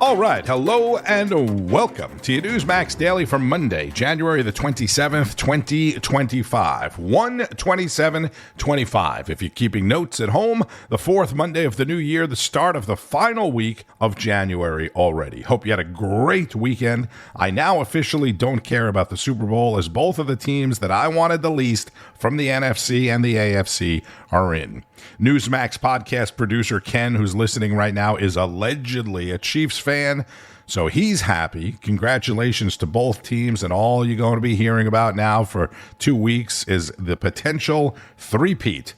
All right, hello and welcome to your Newsmax Daily for Monday, January the 27th, 2025, 1/27/25. If you're keeping notes at home, the fourth Monday of the new year, the start of the final week of January already. Hope you had a great weekend. I now officially don't care about the Super Bowl as both of the teams that I wanted the least from the NFC and the AFC are in. Newsmax podcast producer Ken, who's listening right now, is allegedly a Chiefs fan, so he's happy. Congratulations to both teams, and all you're going to be hearing about now for 2 weeks is the potential three-peat,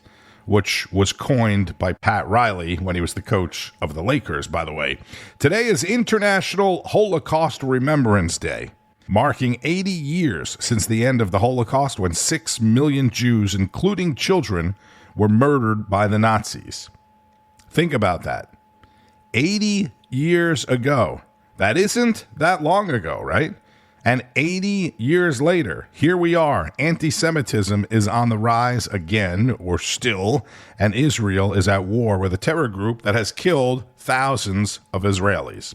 which was coined by Pat Riley when he was the coach of the Lakers, by the way. Today is International Holocaust Remembrance Day, marking 80 years since the end of the Holocaust, when 6 million Jews, including children, were murdered by the Nazis. Think about that. 80 years ago. That isn't that long ago, right? And 80 years later, here we are. Anti-Semitism is on the rise again, or still, and Israel is at war with a terror group that has killed thousands of Israelis.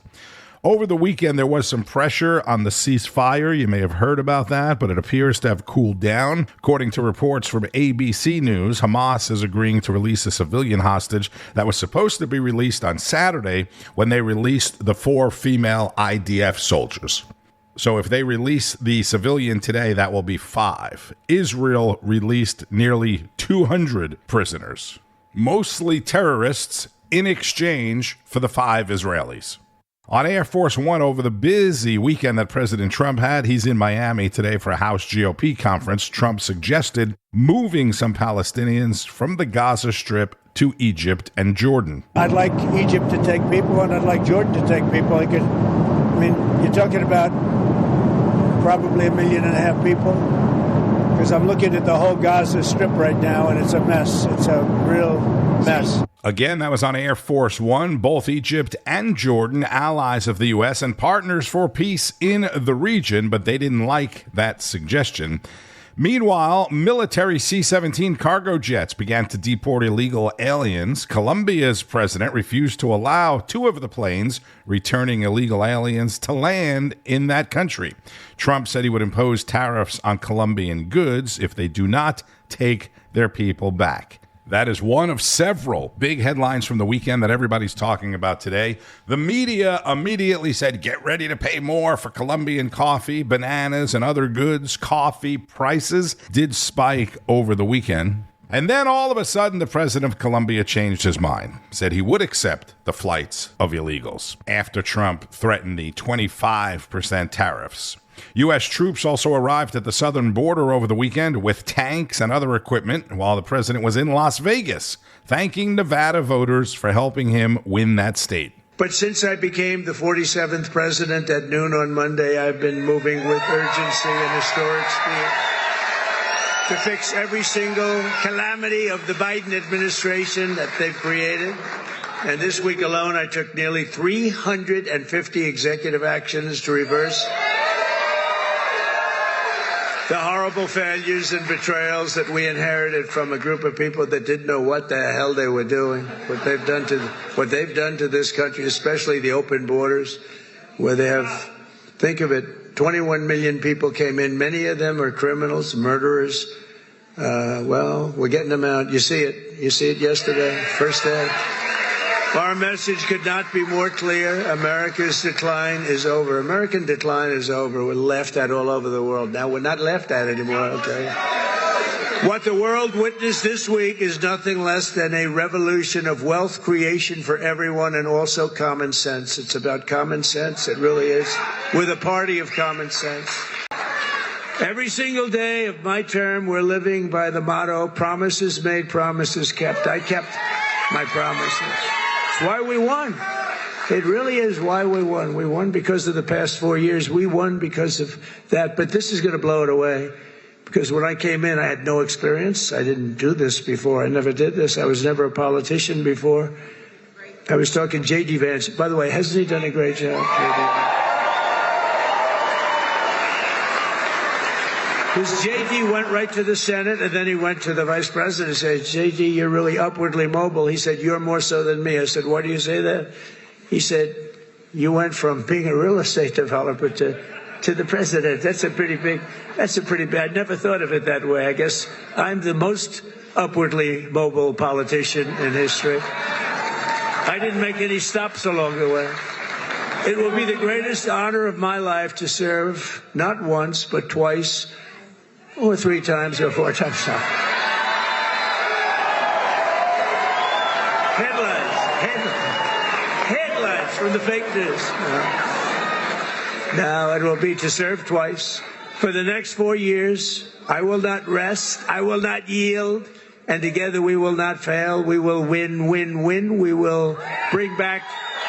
Over the weekend, there was some pressure on the ceasefire. You may have heard about that, but it appears to have cooled down. According to reports from ABC News, Hamas is agreeing to release a civilian hostage that was supposed to be released on Saturday when they released the 4 female IDF soldiers. So if they release the civilian today, that will be 5. Israel released nearly 200 prisoners, mostly terrorists, in exchange for the 5 Israelis. On Air Force One, over the busy weekend that President Trump had, he's in Miami today for a House GOP conference. Trump suggested moving some Palestinians from the Gaza Strip to Egypt and Jordan. I'd like Egypt to take people, and I'd like Jordan to take people. You're talking about probably 1.5 million people, because I'm looking at the whole Gaza Strip right now, and it's a mess. It's a real mess. Again, that was on Air Force One. Both Egypt and Jordan, allies of the U.S. and partners for peace in the region, but they didn't like that suggestion. Meanwhile, military C-17 cargo jets began to deport illegal aliens. Colombia's president refused to allow 2 of the planes returning illegal aliens to land in that country. Trump said he would impose tariffs on Colombian goods if they do not take their people back. That is one of several big headlines from the weekend that everybody's talking about today. The media immediately said, get ready to pay more for Colombian coffee, bananas, and other goods. Coffee prices did spike over the weekend. And then all of a sudden, the president of Colombia changed his mind, said he would accept the flights of illegals after Trump threatened the 25% tariffs. U.S. troops also arrived at the southern border over the weekend with tanks and other equipment while the president was in Las Vegas, thanking Nevada voters for helping him win that state. But since I became the 47th president at noon on Monday, I've been moving with urgency and historic speed to fix every single calamity of the Biden administration that they've created. And this week alone, I took nearly 350 executive actions to reverse the horrible failures and betrayals that we inherited from a group of people that didn't know what the hell they were doing. What they've done to this country, especially the open borders, where they have, think of it, 21 million people came in. Many of them are criminals, murderers. Well, we're getting them out. You see it. You see it yesterday, first day. Our message could not be more clear. America's decline is over. American decline is over. We're laughed at all over the world. Now we're not laughed at anymore, I'll tell you. What the world witnessed this week is nothing less than a revolution of wealth creation for everyone, and also common sense. It's about common sense. It really is. We're the party of common sense. Every single day of my term, we're living by the motto, promises made, promises kept. I kept my promises. It's why we won. It really is why we won. We won because of the past 4 years. We won because of that. But this is going to blow it away. Because when I came in, I had no experience. I didn't do this before. I never did this. I was never a politician before. I was talking J.D. Vance. By the way, hasn't he done a great job? Because J.D. went right to the Senate, and then he went to the vice president and said, J.D., you're really upwardly mobile. He said, you're more so than me. I said, why do you say that? He said, You went from being a real estate developer to the president. That's a pretty bad. I never thought of it that way. I guess I'm the most upwardly mobile politician in history. I didn't make any stops along the way. It will be the greatest honor of my life to serve not once, but twice, or 3 times, or 4 times. Headlines from the fake news. Now it will be to serve twice. For the next 4 years, I will not rest. I will not yield. And together we will not fail. We will win, win, win. We will bring back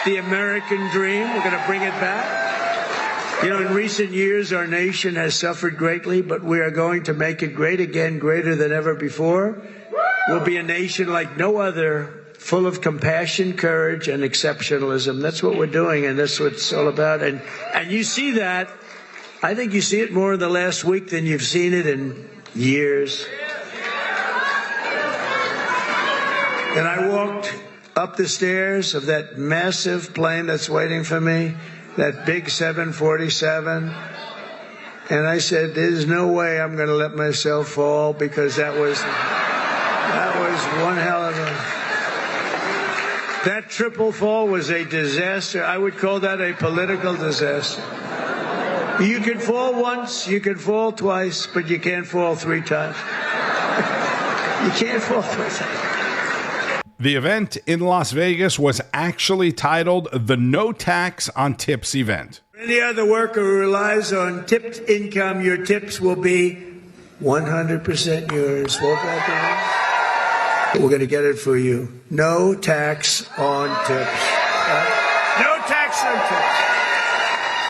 the American dream. We're going to bring it back. You know, in recent years, our nation has suffered greatly, but we are going to make it great again, greater than ever before. We'll be a nation like no other, full of compassion, courage, and exceptionalism. That's what we're doing, and that's what it's all about. And you see that. I think you see it more in the last week than you've seen it in years. And I walked up the stairs of that massive plane that's waiting for me, that big 747, and I said, there's no way I'm going to let myself fall, because that was one hell of a... That triple fall was a disaster. I would call that a political disaster. You can fall once, you can fall twice, but you can't fall 3 times. You can't fall 3 times. The event in Las Vegas was actually titled the No Tax on Tips event. Any other worker who relies on tipped income, your tips will be 100% yours. We're going to get it for you. No tax on tips. No tax on tips.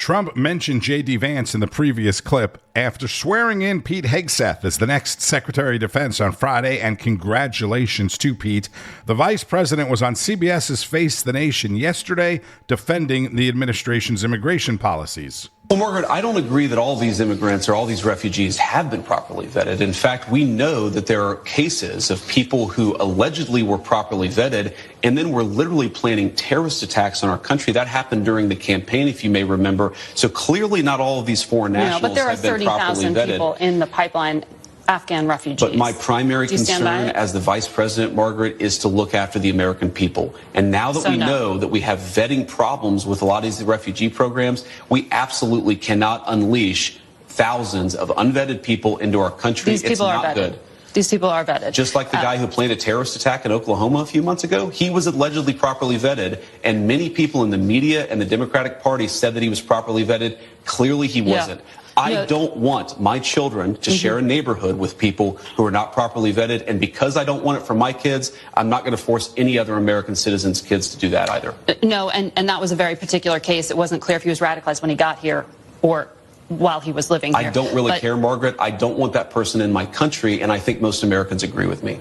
Trump mentioned J.D. Vance in the previous clip after swearing in Pete Hegseth as the next Secretary of Defense on Friday, and congratulations to Pete. The vice president was on CBS's Face the Nation yesterday defending the administration's immigration policies. Well, Margaret, I don't agree that all these immigrants or all these refugees have been properly vetted. In fact, we know that there are cases of people who allegedly were properly vetted and then were literally planning terrorist attacks on our country. That happened during the campaign, if you may remember. So clearly not all of these foreign nationals have been properly vetted. But there are 30,000 people in the pipeline, Afghan refugees. But my primary concern as the vice president, Margaret, is to look after the American people. And now that we know that we have vetting problems with a lot of these refugee programs, we absolutely cannot unleash thousands of unvetted people into our country. These people are vetted. Good. These people are vetted. Just like the guy who planned a terrorist attack in Oklahoma a few months ago, he was allegedly properly vetted, and many people in the media and the Democratic Party said that he was properly vetted. Clearly he wasn't. I don't want my children to share a neighborhood with people who are not properly vetted. And because I don't want it for my kids, I'm not going to force any other American citizens' kids to do that either. No, and that was a very particular case. It wasn't clear if he was radicalized when he got here or while he was living here. I don't really care, Margaret. I don't want that person in my country, and I think most Americans agree with me.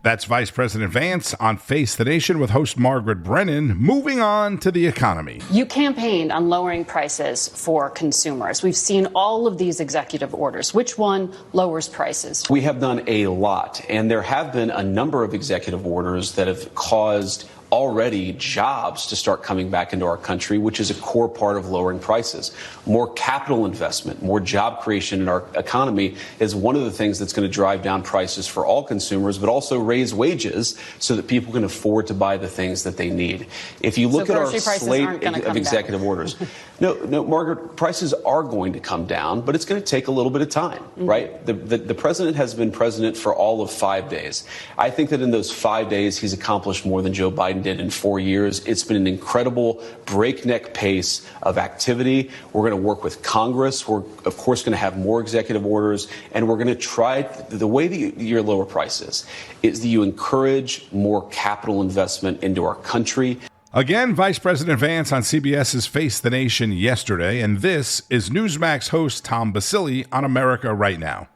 That's Vice President Vance on Face the Nation with host Margaret Brennan. Moving on to the economy. You campaigned on lowering prices for consumers. We've seen all of these executive orders. Which one lowers prices? We have done a lot, and there have been a number of executive orders that have caused already jobs to start coming back into our country, which is a core part of lowering prices. More capital investment, more job creation in our economy is one of the things that's going to drive down prices for all consumers, but also raise wages so that people can afford to buy the things that they need. If you look at our slate of executive orders, no, Margaret, prices are going to come down, but it's going to take a little bit of time, right? The president has been president for all of 5 days. I think that in those 5 days, he's accomplished more than Joe Biden did in 4 years. It's been an incredible breakneck pace of activity. We're going to work with Congress. We're, of course, going to have more executive orders, and we're going to try the way that you lower prices is that you encourage more capital investment into our country. Again, Vice President Vance on CBS's Face the Nation yesterday, and this is Newsmax host Tom Basile on America Right Now.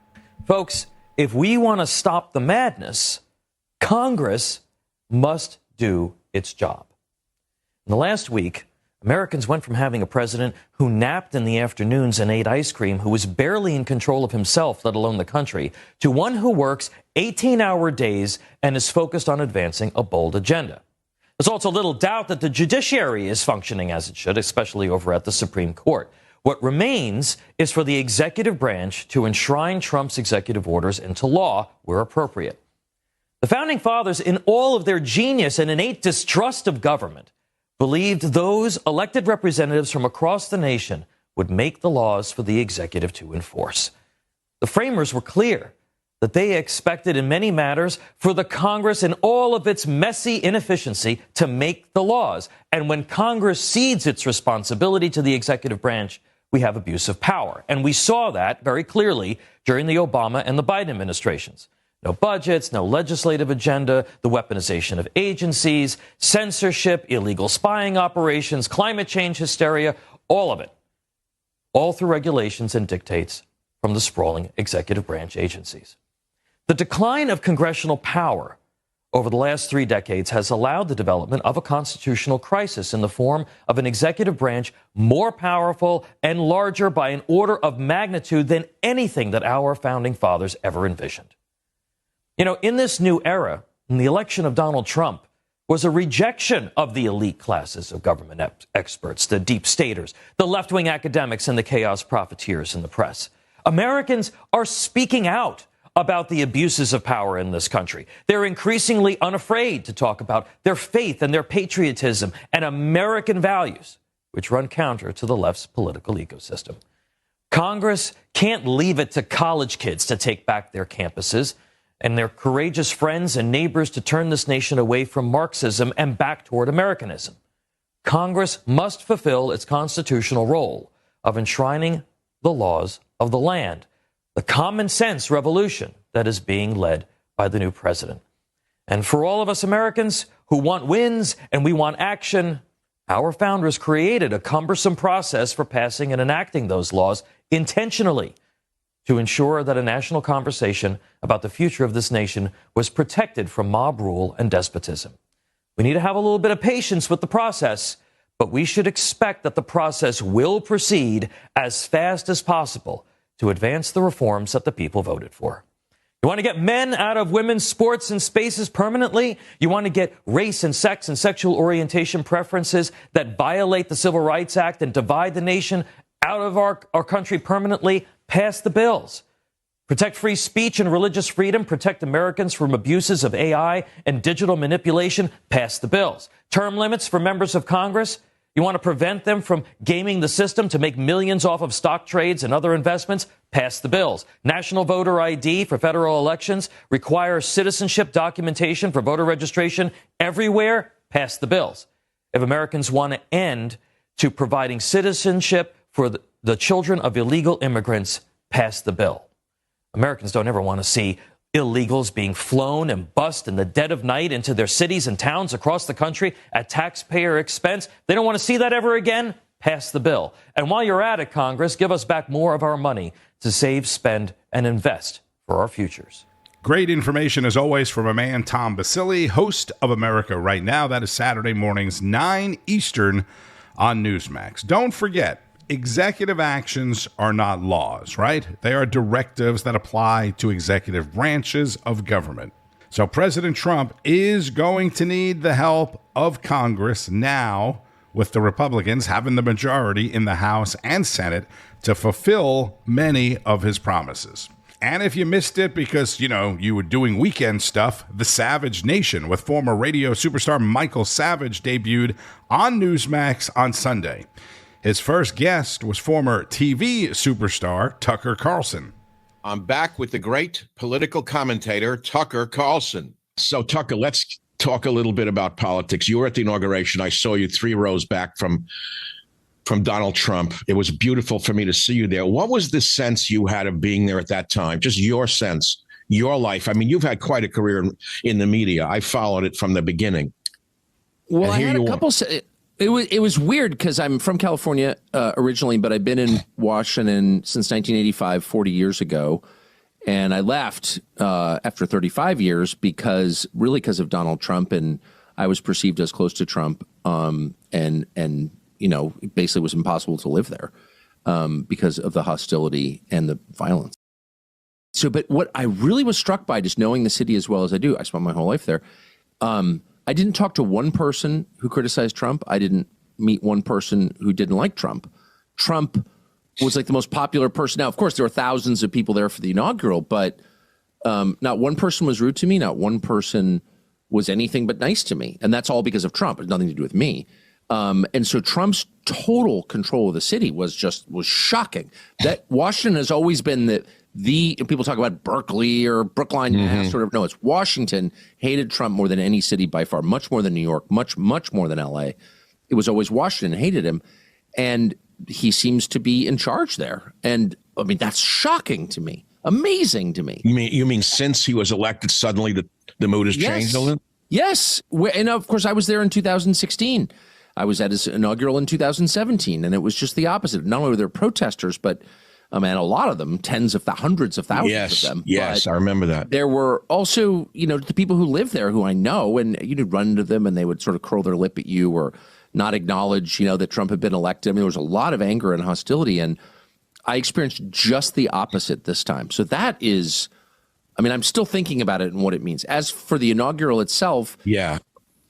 Folks, if we want to stop the madness, Congress must do its job. In the last week, Americans went from having a president who napped in the afternoons and ate ice cream, who was barely in control of himself, let alone the country, to one who works 18-hour days and is focused on advancing a bold agenda. There's also little doubt that the judiciary is functioning as it should, especially over at the Supreme Court. What remains is for the executive branch to enshrine Trump's executive orders into law where appropriate. The Founding Fathers, in all of their genius and innate distrust of government, believed those elected representatives from across the nation would make the laws for the executive to enforce. The framers were clear that they expected in many matters for the Congress in all of its messy inefficiency to make the laws. And when Congress cedes its responsibility to the executive branch, we have abuse of power. And we saw that very clearly during the Obama and the Biden administrations. No budgets, no legislative agenda, the weaponization of agencies, censorship, illegal spying operations, climate change hysteria, all of it. All through regulations and dictates from the sprawling executive branch agencies. The decline of congressional power over the last 3 decades has allowed the development of a constitutional crisis in the form of an executive branch more powerful and larger by an order of magnitude than anything that our founding fathers ever envisioned. You know, in this new era, in the election of Donald Trump was a rejection of the elite classes of government experts, the deep staters, the left-wing academics, and the chaos profiteers in the press. Americans are speaking out about the abuses of power in this country. They're increasingly unafraid to talk about their faith and their patriotism and American values, which run counter to the left's political ecosystem. Congress can't leave it to college kids to take back their campuses and their courageous friends and neighbors to turn this nation away from Marxism and back toward Americanism. Congress must fulfill its constitutional role of enshrining the laws of the land, the common sense revolution that is being led by the new president. And for all of us Americans who want wins and we want action, our founders created a cumbersome process for passing and enacting those laws intentionally to ensure that a national conversation about the future of this nation was protected from mob rule and despotism. We need to have a little bit of patience with the process, but we should expect that the process will proceed as fast as possible to advance the reforms that the people voted for. You want to get men out of women's sports and spaces permanently? You want to get race and sex and sexual orientation preferences that violate the Civil Rights Act and divide the nation out of our country permanently? Pass the bills. Protect free speech and religious freedom. Protect Americans from abuses of AI and digital manipulation. Pass the bills. Term limits for members of Congress. You want to prevent them from gaming the system to make millions off of stock trades and other investments? Pass the bills. National voter ID for federal elections. Require citizenship documentation for voter registration everywhere? Pass the bills. If Americans want to end to providing citizenship for the children of illegal immigrants, pass the bill. Americans don't ever want to see illegals being flown and bussed in the dead of night into their cities and towns across the country at taxpayer expense. They don't want to see that ever again. Pass the bill. And while you're at it, Congress, give us back more of our money to save, spend, and invest for our futures. Great information, as always, from a man, Tom Basile, host of America Right Now. That is Saturday mornings, 9 Eastern on Newsmax. Don't forget, executive actions are not laws, right? They are directives that apply to executive branches of government. So President Trump is going to need the help of Congress now, with the Republicans having the majority in the House and Senate to fulfill many of his promises. And if you missed it because, you were doing weekend stuff, The Savage Nation with former radio superstar Michael Savage debuted on Newsmax on Sunday. His first guest was former TV superstar Tucker Carlson. I'm back with the great political commentator, Tucker Carlson. So, Tucker, let's talk a little bit about politics. You were at the inauguration. I saw you 3 rows back from Donald Trump. It was beautiful for me to see you there. What was the sense you had of being there at that time? Just your sense, your life. I mean, you've had quite a career in the media. I followed it from the beginning. Well, I had a couple... It was weird because I'm from California originally, but I've been in Washington since 1985, 40 years ago. And I left after 35 years because of Donald Trump. And I was perceived as close to Trump. And it basically was impossible to live there because of the hostility and the violence. So, but what I really was struck by, just knowing the city as well as I do, I spent my whole life there, I didn't talk to one person who criticized Trump. I didn't meet one person who didn't like Trump. Trump was like the most popular person. Now, of course, there were thousands of people there for the inaugural, but not one person was rude to me. Not one person was anything but nice to me. And that's all because of Trump. It had nothing to do with me. And so Trump's total control of the city was shocking. That Washington has always been the people talk about Berkeley or Brookline, Mass, sort of. No, it's Washington hated Trump more than any city by far, much more than New York, much more than LA. It was always Washington hated him. And he seems to be in charge there. And I mean, that's shocking to me. Amazing to me. You mean since he was elected, suddenly the mood has changed a little? Yes. And of course, I was there in 2016. I was at his inaugural in 2017, and it was just the opposite. Not only were there protesters, but and a lot of them, hundreds of thousands of them. Yes, I remember that. There were also, the people who live there who I know, and you'd run into them and they would sort of curl their lip at you or not acknowledge, that Trump had been elected. I mean, there was a lot of anger and hostility, and I experienced just the opposite this time. So that is, I'm still thinking about it and what it means. As for the inaugural itself,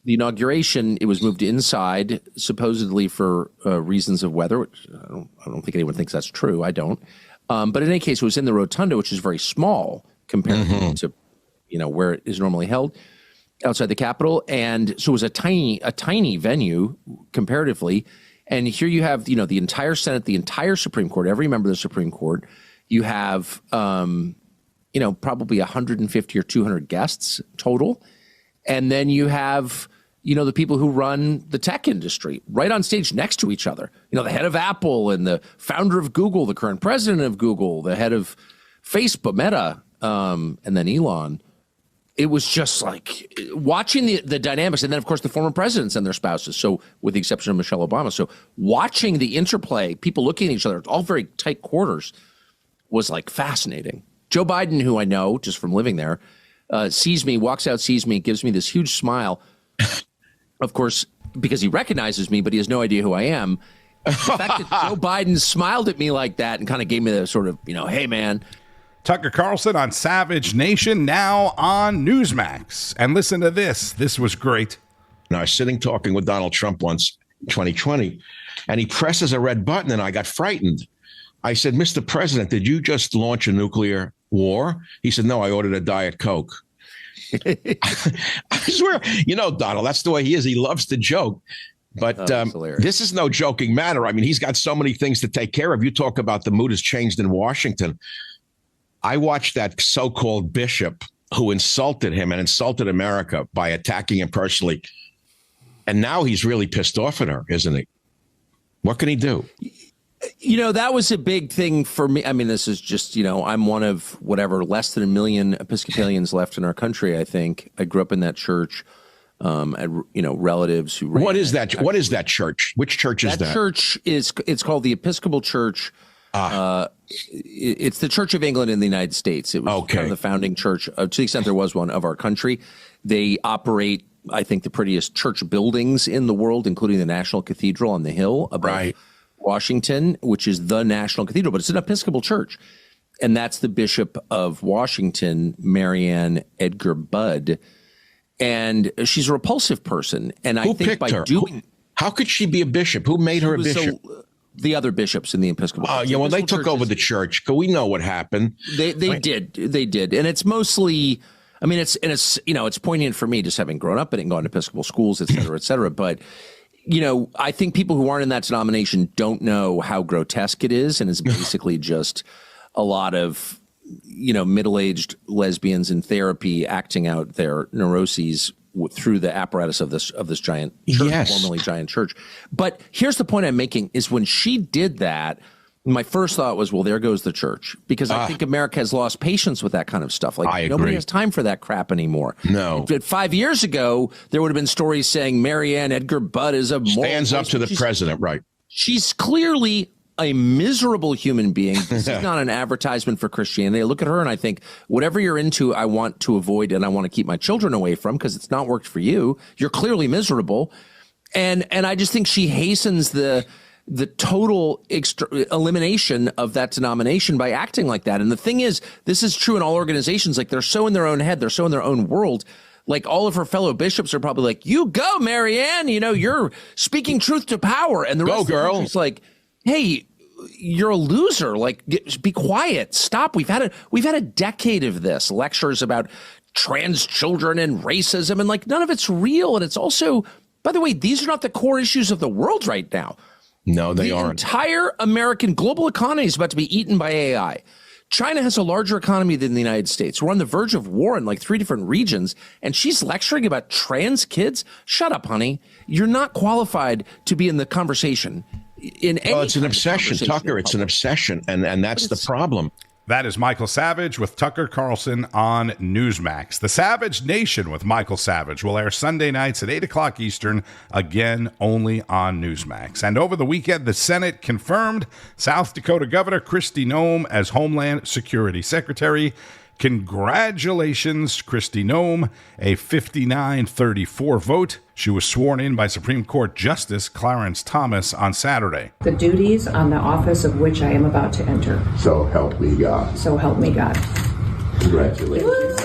the inauguration, it was moved inside, supposedly for reasons of weather, which I don't think anyone thinks that's true. I don't. But in any case, it was in the rotunda, which is very small compared to, where it is normally held outside the Capitol. And so it was a tiny venue comparatively. And here you have, the entire Senate, the entire Supreme Court, every member of the Supreme Court. You have, probably 150 or 200 guests total. And then you have, the people who run the tech industry right on stage next to each other. The head of Apple and the founder of Google, the current president of Google, the head of Facebook, Meta, and then Elon. It was just like watching the dynamics. And then, of course, the former presidents and their spouses. So with the exception of Michelle Obama. So watching the interplay, people looking at each other, all very tight quarters, was like fascinating. Joe Biden, who I know just from living there, sees me, walks out, sees me, gives me this huge smile. Of course, because he recognizes me, but he has no idea who I am. The fact that Joe Biden smiled at me like that and kind of gave me the sort of, hey, man. Tucker Carlson on Savage Nation, now on Newsmax. And listen to this. This was great. I was sitting talking with Donald Trump once, 2020, and he presses a red button, and I got frightened. I said, Mr. President, did you just launch a nuclear war? He said, no, I ordered a Diet Coke. I swear, Donald, that's the way he is. He loves to joke. But this is no joking matter. I mean, he's got so many things to take care of. You talk about the mood has changed in Washington. I watched that so-called bishop who insulted him and insulted America by attacking him personally. And now he's really pissed off at her, isn't he? What can he do? That was a big thing for me. I mean, this is just, I'm one of less than 1 million Episcopalians left in our country, I think. I grew up in that church. Relatives who ran. What is that? What is that church? Which church is that? That church it's called the Episcopal Church. It's the Church of England in the United States. It was kind of the founding church, to the extent there was one, of our country. They operate, I think, the prettiest church buildings in the world, including the National Cathedral on the hill above Washington, which is the National Cathedral, but it's an Episcopal church. And that's the Bishop of Washington, Marianne Edgar Budd. And she's a repulsive person. And I think by doing... How could she be a bishop? Who made her a bishop? The other bispops in the Episcopal Church. Yeah, well, they took over the church. We know what happened. They did. And it's mostly... I mean, it's poignant for me just having grown up in it and gone to Episcopal schools, et cetera, et cetera. But... I think people who aren't in that denomination don't know how grotesque it is, and it's basically just a lot of, middle-aged lesbians in therapy acting out their neuroses through the apparatus of this giant church, formerly giant church. But here's the point I'm making: is when she did that, my first thought was, well, there goes the church, because I think America has lost patience with that kind of stuff. Like, nobody has time for that crap anymore. No. But 5 years ago, there would have been stories saying Marianne Edgar Budd is a stands up to the president, right? She's clearly a miserable human being. This is not an advertisement for Christianity. I look at her and I think, whatever you're into, I want to avoid and I want to keep my children away from, because it's not worked for you. You're clearly miserable. And I just think she hastens the total elimination of that denomination by acting like that. And the thing is, this is true in all organizations. Like, they're so in their own head, they're so in their own world. Like all of her fellow bishops are probably like, you go, Marianne, you're speaking truth to power. And the rest of the country's like, hey, you're a loser. Like, be quiet. Stop. We've had a decade of this, lectures about trans children and racism, and like none of it's real. And it's also, by the way, these are not the core issues of the world right now. No, they aren't. The entire American global economy is about to be eaten by AI. China has a larger economy than the United States. We're on the verge of war in like 3 different regions, and she's lecturing about trans kids? Shut up, honey. You're not qualified to be in the conversation. It's an obsession, Tucker. It's an obsession, and that's the problem. That is Michael Savage with Tucker Carlson on Newsmax. The Savage Nation with Michael Savage will air Sunday nights at 8 o'clock Eastern, again only on Newsmax. And over the weekend, the Senate confirmed South Dakota Governor Kristi Noem as Homeland Security Secretary. Congratulations, Kristi Noem, a 59-34 vote. She was sworn in by Supreme Court Justice Clarence Thomas on Saturday. The duties on the office of which I am about to enter. So help me God. So help me God. Congratulations.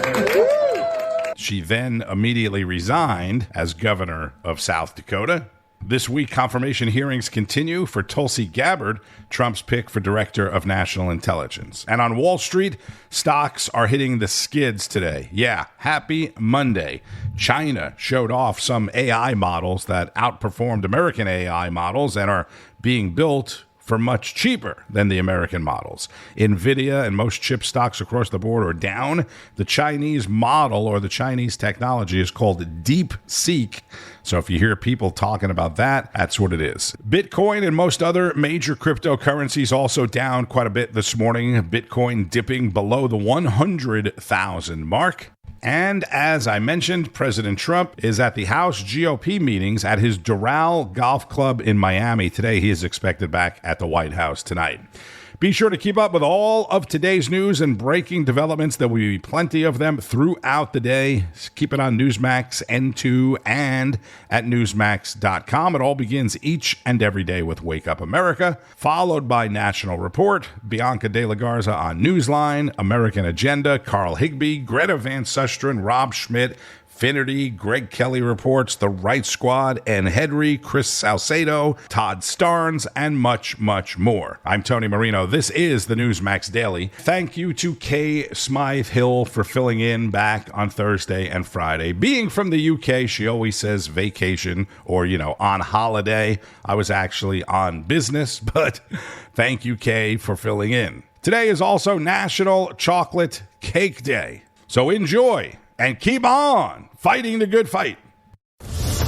She then immediately resigned as governor of South Dakota. This week, confirmation hearings continue for Tulsi Gabbard, Trump's pick for Director of National Intelligence. And on Wall Street, stocks are hitting the skids today. Yeah, happy Monday. China showed off some AI models that outperformed American AI models and are being built for much cheaper than the American models. NVIDIA and most chip stocks across the board are down. The Chinese model or the Chinese technology is called DeepSeek. So if you hear people talking about that, that's what it is. Bitcoin and most other major cryptocurrencies also down quite a bit this morning. Bitcoin dipping below the 100,000 mark. And as I mentioned, President Trump is at the House GOP meetings at his Doral Golf Club in Miami today. He is expected back at the White House tonight. Be sure to keep up with all of today's news and breaking developments. There will be plenty of them throughout the day. Keep it on Newsmax, N2, and at Newsmax.com. It all begins each and every day with Wake Up America, followed by National Report, Bianca De La Garza on Newsline, American Agenda, Carl Higbee, Greta Van Susteren, Rob Schmidt, Finnerty, Greg Kelly Reports, The Right Squad, Ann Hedry, Chris Salcedo, Todd Starnes, and much, much more. I'm Tony Marino. This is the Newsmax Daily. Thank you to Kay Smythe Hill for filling in back on Thursday and Friday. Being from the UK, she always says vacation or, on holiday. I was actually on business, but thank you, Kay, for filling in. Today is also National Chocolate Cake Day. So enjoy and keep on fighting the good fight.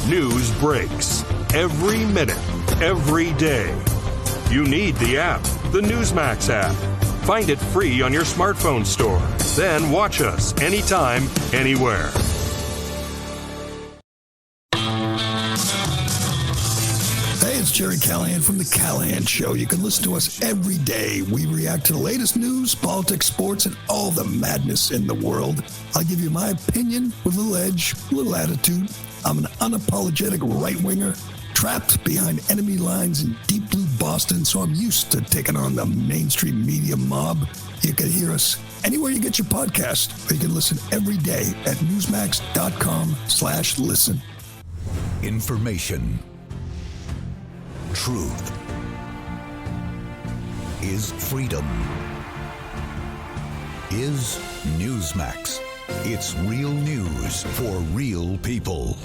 News breaks every minute, every day. You need the app, the Newsmax app. Find it free on your smartphone store. Then watch us anytime, anywhere. Hey, it's Jerry Callahan from The Callahan Show. You can listen to us every day. We react to the latest news, politics, sports, and all the madness in the world. I'll give you my opinion with a little edge, a little attitude. I'm an unapologetic right-winger, trapped behind enemy lines in deep blue Boston, so I'm used to taking on the mainstream media mob. You can hear us anywhere you get your podcast, or you can listen every day at newsmax.com/listen. Information. Truth is freedom. Is Newsmax. It's real news for real people.